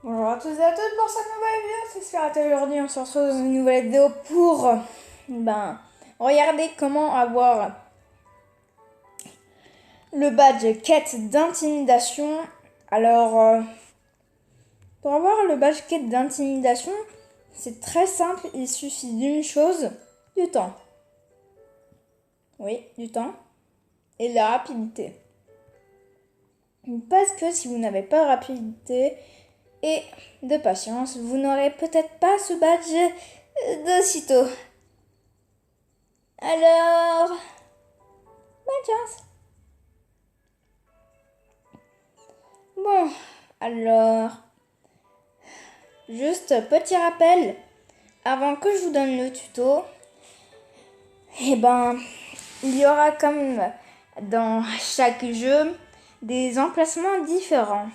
Bonjour à tous et à toutes pour cette nouvelle vidéo, c'est Sphère. Aujourd'hui on se retrouve dans une nouvelle vidéo pour regarder comment avoir le badge quête d'intimidation. Alors pour avoir le badge quête d'intimidation, c'est très simple, il suffit d'une chose, du temps. Oui, du temps et de la rapidité. Parce que si vous n'avez pas de rapidité et de patience, vous n'aurez peut-être pas ce badge d'aussitôt. Alors, bonne chance. Bon, alors, juste petit rappel, avant que je vous donne le tuto, il y aura comme dans chaque jeu des emplacements différents.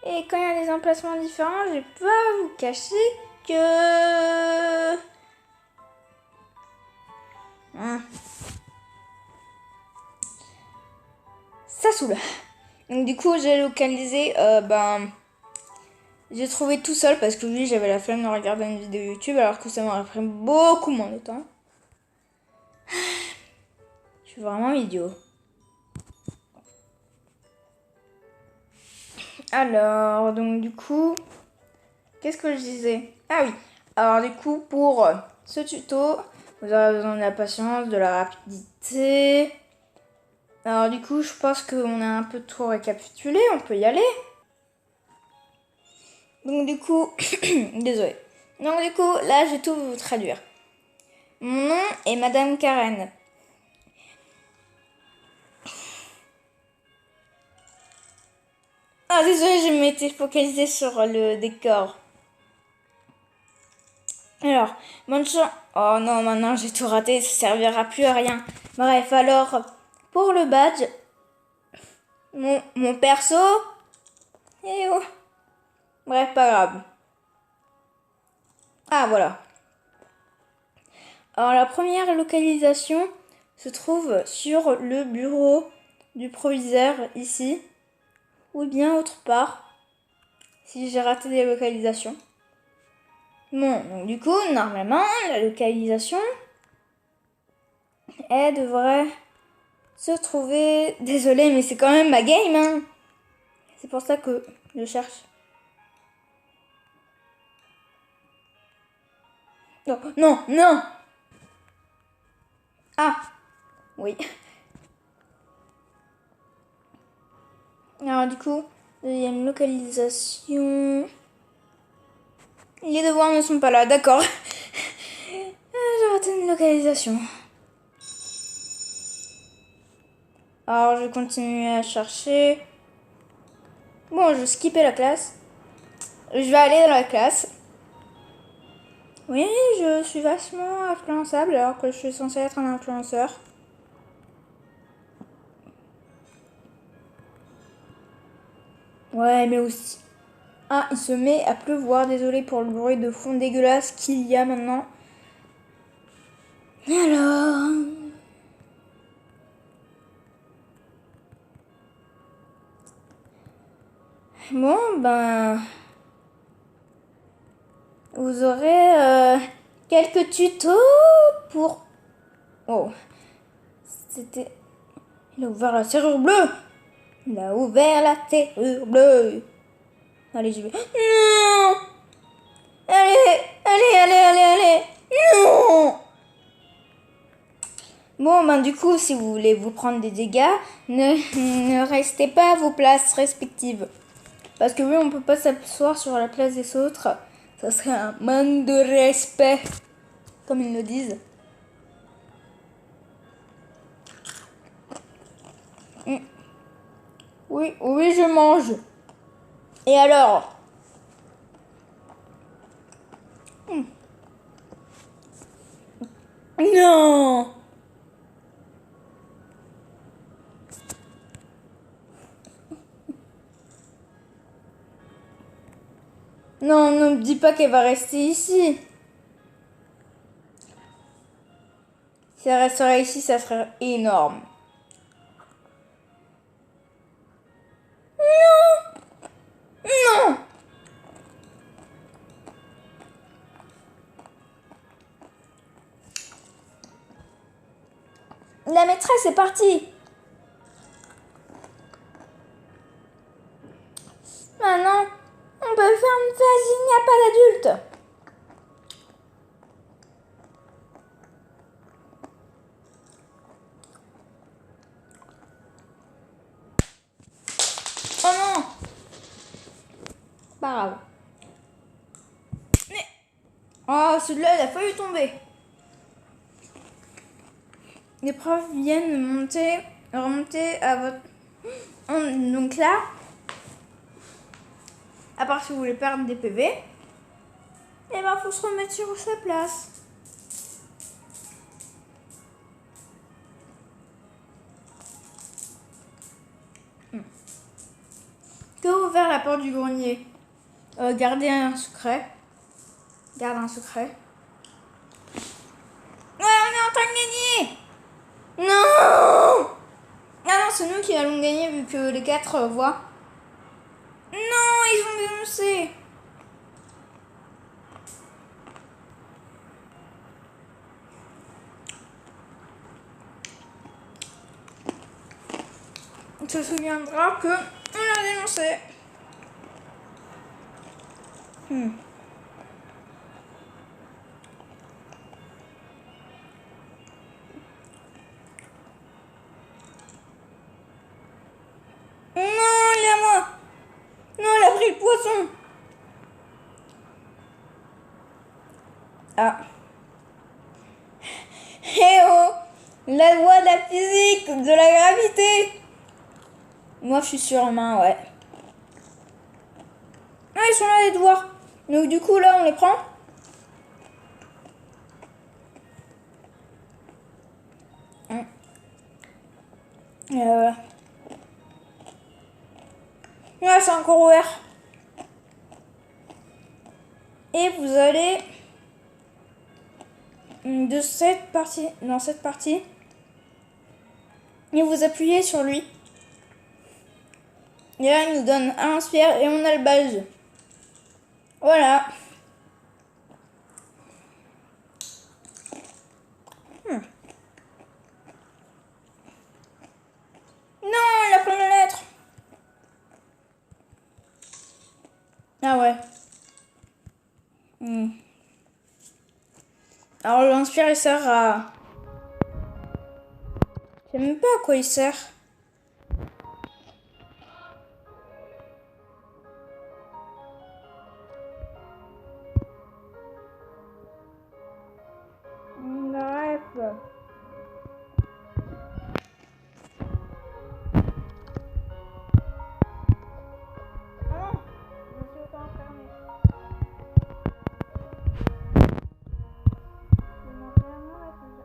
Et quand il y a des emplacements différents, je vais pas vous cacher que... ça saoule. Donc du coup, j'ai localisé, j'ai trouvé tout seul parce que oui, j'avais la flemme de regarder une vidéo YouTube alors que ça m'aurait pris beaucoup moins de temps. Je suis vraiment idiot. Alors, donc du coup, qu'est-ce que je disais? Ah oui, alors du coup, pour ce tuto, vous aurez besoin de la patience, de la rapidité. Alors du coup, je pense qu'on a un peu tout récapitulé, on peut y aller. Donc du coup, désolé. Donc du coup, là, je vais tout vous traduire. Mon nom est Madame Karen. Ah, désolé, je m'étais focalisée sur le décor. Alors, bonne chance. Oh non, maintenant j'ai tout raté, ça servira plus à rien. Bref, alors, pour le badge, mon perso. Eh oh. Bref, pas grave. Ah, voilà. Alors, la première localisation se trouve sur le bureau du proviseur, ici. Ou bien autre part, si j'ai raté des localisations. Bon, donc du coup, normalement, la localisation, elle devrait se trouver... Désolée, mais c'est quand même ma game, hein. C'est pour ça que je cherche. Non, non, non. Ah, oui. Alors du coup, deuxième localisation... Les devoirs ne sont pas là, d'accord. J'ai raté une localisation. Alors je continue à chercher. Bon, je vais skipper la classe. Je vais aller dans la classe. Oui, je suis vachement influençable alors que je suis censée être un influenceur. Ouais, mais aussi... Ah, il se met à pleuvoir. Désolé pour le bruit de fond dégueulasse qu'il y a maintenant. Alors... Bon, vous aurez quelques tutos pour... Oh, c'était... Il a ouvert la serrure bleue. Il a ouvert la serrure bleue. Allez, j'y vais. Non. Allez, allez, allez, allez, allez. Non. Bon, du coup, si vous voulez vous prendre des dégâts, ne restez pas à vos places respectives. Parce que oui, on peut pas s'asseoir sur la place des autres. Ça serait un manque de respect, comme ils le disent. Oui, oui, je mange. Et alors? Non! Non, ne me dis pas qu'elle va rester ici. Si elle resterait ici, ça serait énorme. La maîtresse est partie. Maintenant, on peut faire une phase, il n'y a pas d'adultes. Oh non! Pas grave. Mais... Oh, celui-là, il a failli tomber. Les profs viennent remonter à votre... Donc là, à part si vous voulez perdre des PV, eh ben, faut se remettre sur sa place. Que ouvert la porte du grenier. Gardez un secret. Garde un secret. Ouais, on est en train de gagner. Non! Ah non, c'est nous qui allons gagner vu que les 4 voient. Non, ils ont dénoncé. On se souviendra que on a dénoncé. Non, il est à moi. Non, elle a pris le poisson. Ah. Eh oh, la loi de la physique, de la gravité. Moi, je suis sur la main, ouais. Ah, ils sont là, les devoirs. Donc, du coup, là, on les prend. Ouais, c'est encore ouvert. Et vous allez de cette partie, dans cette partie, et vous appuyez sur lui. Et là, il nous donne un sphère et on a le badge. Voilà. Non, il a pris la lettre. Ah ouais. Alors l'inspire il sert à... Je sais même pas à quoi il sert. Bref. Ah non, je me suis autant enfermée. Je m'enferme avec le...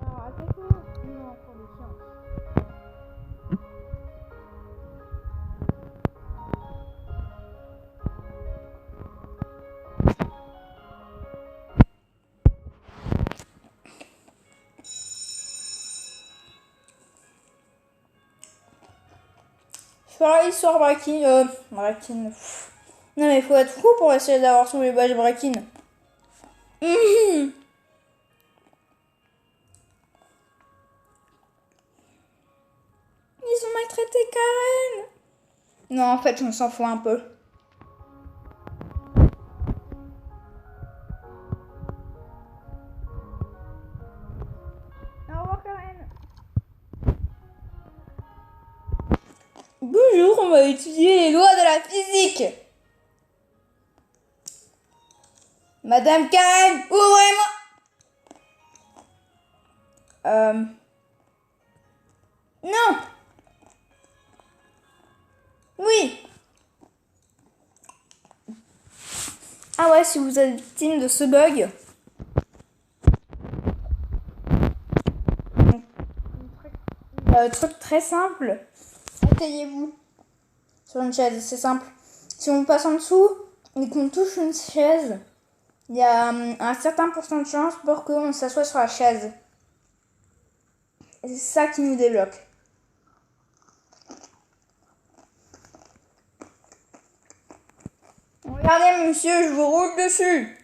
Alors, à tes cours, non, pour les sciences. Je ferai l'histoire Brakin. Brakin. Non, mais faut être fou pour essayer d'avoir tous les badges Brakin. Ils ont maltraité Karen. Non, en fait, on s'en fout un peu. Au revoir, Karen. Bonjour, on va étudier les lois de la physique. Madame Karen, ouvrez-moi. Non. Oui. Ah ouais, si vous êtes victime de ce bug. Truc très simple. Asseyez-vous sur une chaise, c'est simple. Si on passe en dessous et qu'on touche une chaise, il y a un certain pourcentage de chance pour qu'on s'assoie sur la chaise. Et c'est ça qui nous débloque. Regardez, monsieur, je vous roule dessus.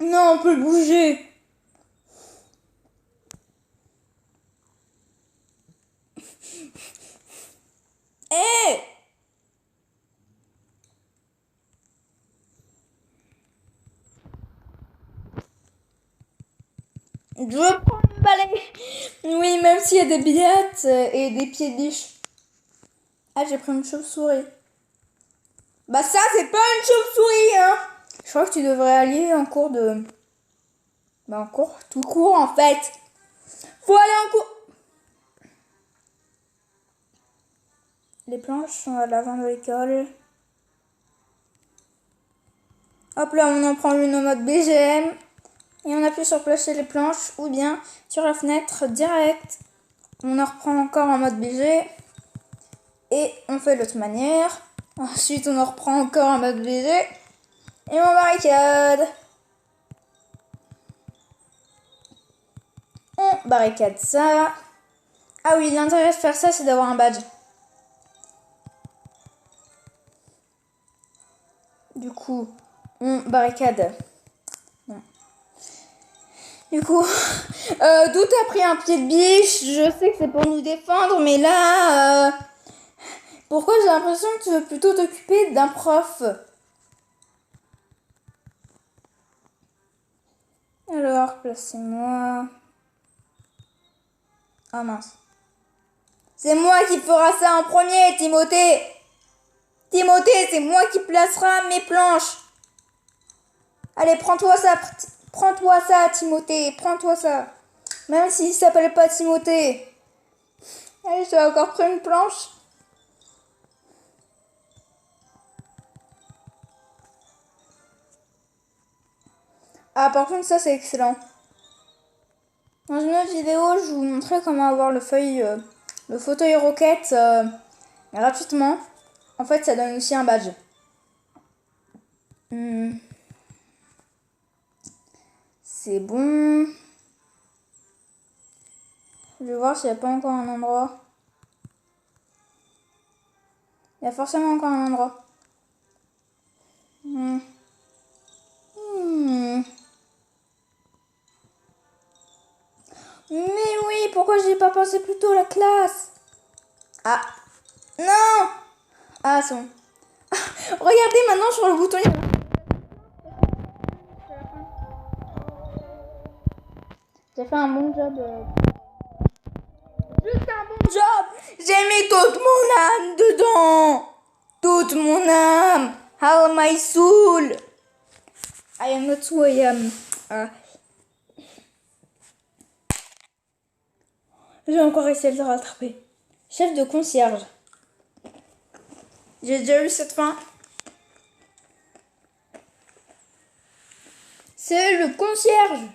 Non, on peut le bouger. Hé! Je veux prendre le balai. Oui, même s'il y a des billettes et des pieds de biche. Ah, j'ai pris une chauve-souris. Bah ça, c'est pas une chauve-souris, hein. Je crois que tu devrais aller en cours de... Bah en cours, tout court en fait. Faut aller en cours. Les planches sont à l'avant de l'école. Hop là, on en prend une en mode BGM. Et on appuie sur placer les planches ou bien sur la fenêtre direct. On en reprend encore en mode BG. Et on fait de l'autre manière. Ensuite, on en reprend encore en mode BG. Et on barricade. On barricade ça. Ah oui, l'intérêt de faire ça, c'est d'avoir un badge. Du coup, on barricade. Bon. Du coup, Doute a pris un pied de biche. Je sais que c'est pour nous défendre, mais là... pourquoi j'ai l'impression que tu veux plutôt t'occuper d'un prof? Alors, placez-moi... Ah mince. C'est moi qui fera ça en premier, Timothée. Timothée, c'est moi qui placera mes planches. Allez, prends-toi ça. Prends-toi ça, Timothée. Prends-toi ça. Même s'il s'appelle pas Timothée. Allez, j'ai encore pris une planche. Ah, par contre, ça, c'est excellent. Dans une autre vidéo, je vous montrais comment avoir le fauteuil roquette gratuitement. En fait, ça donne aussi un badge. C'est bon. Je vais voir s'il n'y a pas encore un endroit. Il y a forcément encore un endroit. Mais oui, pourquoi j'ai pas pensé plus tôt à la classe? Ah, non. Ah, c'est bon. Regardez maintenant sur le bouton. J'ai fait un bon job. Juste un bon job. J'ai mis toute mon âme dedans. Toute mon âme. All my soul. I am not who I am. J'ai encore essayé de le rattraper. Chef de concierge. J'ai déjà eu cette fin. C'est le concierge.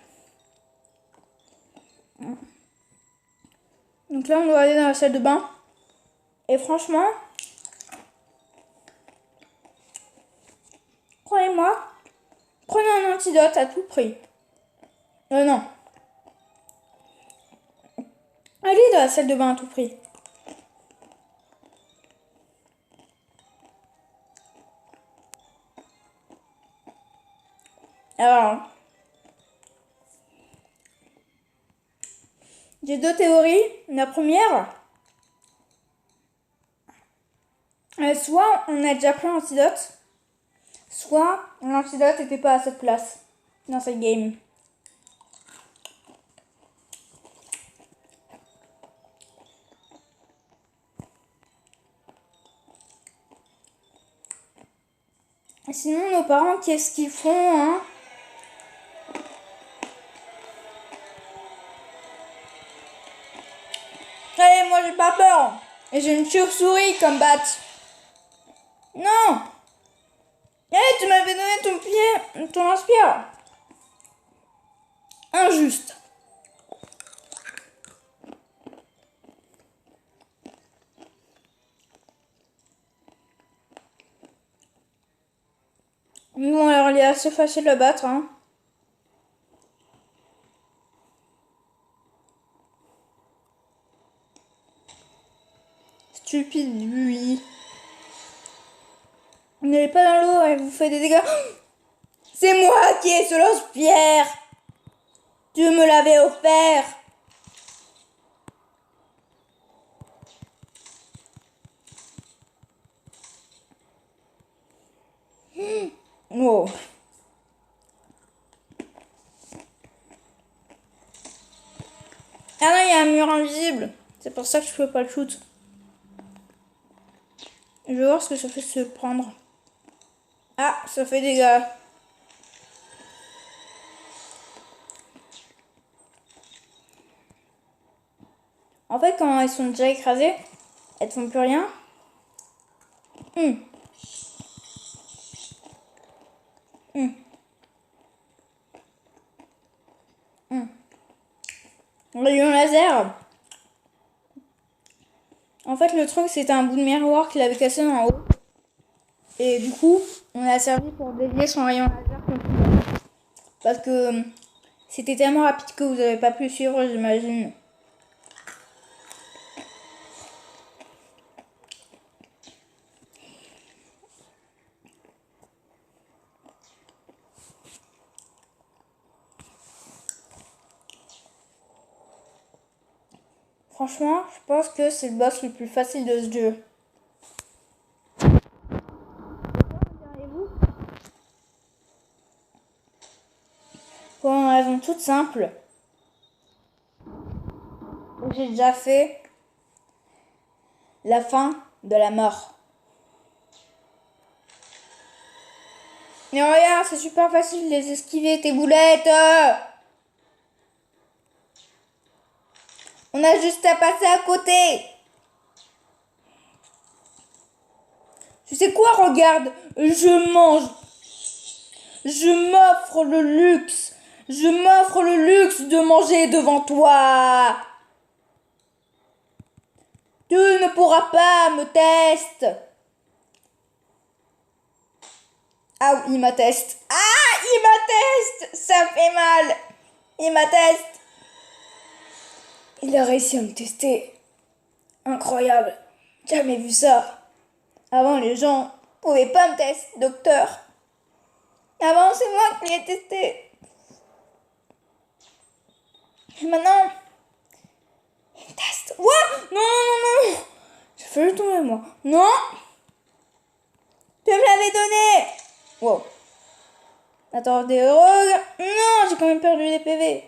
Donc là, on doit aller dans la salle de bain. Et franchement, croyez-moi, prenez un antidote à tout prix. Non. Allez dans la salle de bain à tout prix. Alors, j'ai deux théories. La première, soit on a déjà pris l'antidote, soit l'antidote n'était pas à cette place dans cette game. Sinon, nos parents, qu'est-ce qu'ils font, hein? Allez, moi j'ai pas peur. Et j'ai une chauve-souris comme batte. Non. Allez, tu m'avais donné ton pied, ton inspire. Injuste. Bon, alors il est assez facile à battre, hein. stupide, lui. N'allez pas dans l'eau, elle vous fait des dégâts. C'est moi qui ai ce lance-pierre. Tu me l'avais offert. Oh. Ah non, il y a un mur invisible. C'est pour ça que je peux pas le shoot. Je vais voir ce que ça fait se prendre. Ah, ça fait des dégâts. En fait, quand elles sont déjà écrasées, elles font plus rien. Rayon laser. En fait, le truc, c'était un bout de miroir qu'il avait cassé en haut. Et du coup, on a servi pour dévier son rayon laser contre lui. Parce que c'était tellement rapide que vous n'avez pas pu suivre, j'imagine. Franchement, je pense que c'est le boss le plus facile de ce jeu. Pour une raison toute simple. J'ai déjà fait la fin de la mort. Mais regarde, c'est super facile de les esquiver, tes boulettes. On a juste à passer à côté. Tu sais quoi, regarde, je mange. Je m'offre le luxe. Je m'offre le luxe de manger devant toi. Tu ne pourras pas me tester. Ah oui, il m'atteste. Ah, il m'atteste. Ça fait mal. Il m'atteste. Il a réussi à me tester. Incroyable. Jamais vu ça. Avant, les gens pouvaient pas me tester, docteur. Avant, c'est moi qui l'ai testé. Et maintenant, il me teste. What? Non, non, non. J'ai failli tomber, moi. Non. Tu me l'avais donné. Wow. Attendez, heureux. Non, j'ai quand même perdu des PV.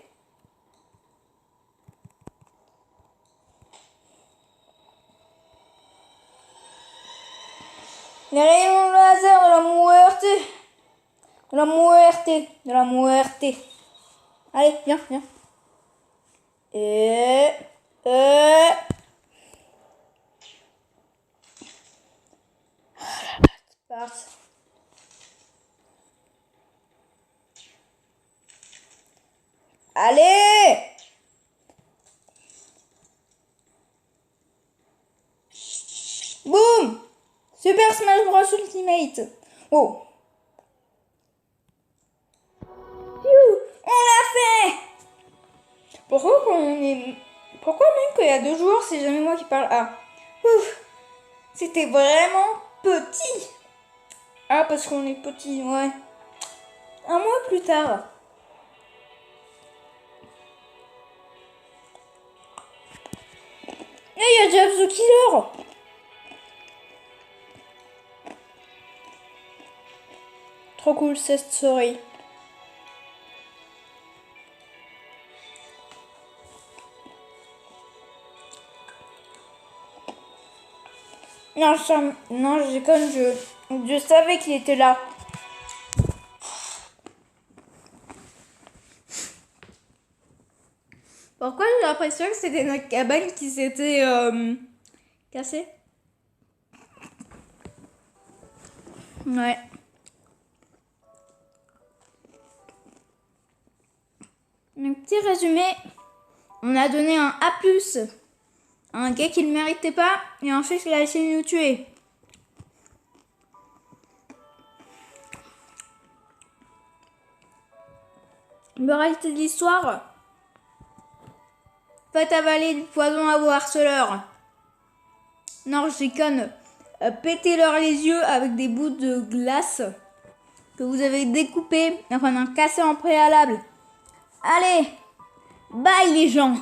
Les rayons laser de la muerte. De la muerte. De la muerte. Allez, viens, viens. Et... C'est parti. Allez! Boum! Super Smash Bros Ultimate. Oh. On l'a fait! Pourquoi même qu'il y a 2 jours, c'est jamais moi qui parle? Ah. Ouf. C'était vraiment petit. Ah, parce qu'on est petit, ouais. Un mois plus tard. Et il y a Jeff the Killer. Trop cool cette story. Non, non, j'ai comme je savais qu'il était là. Pourquoi j'ai l'impression que c'était notre cabane qui s'était cassée? Ouais. Un petit résumé. On a donné un A+, à un gars qui ne le méritait pas, et ensuite il a essayé de nous tuer. Moralité de l'histoire. Faites avaler du poison à vos harceleurs. Non, je déconne. Pétez-leur les yeux avec des bouts de glace que vous avez découpés, enfin cassés en préalable. Allez, bye les gens.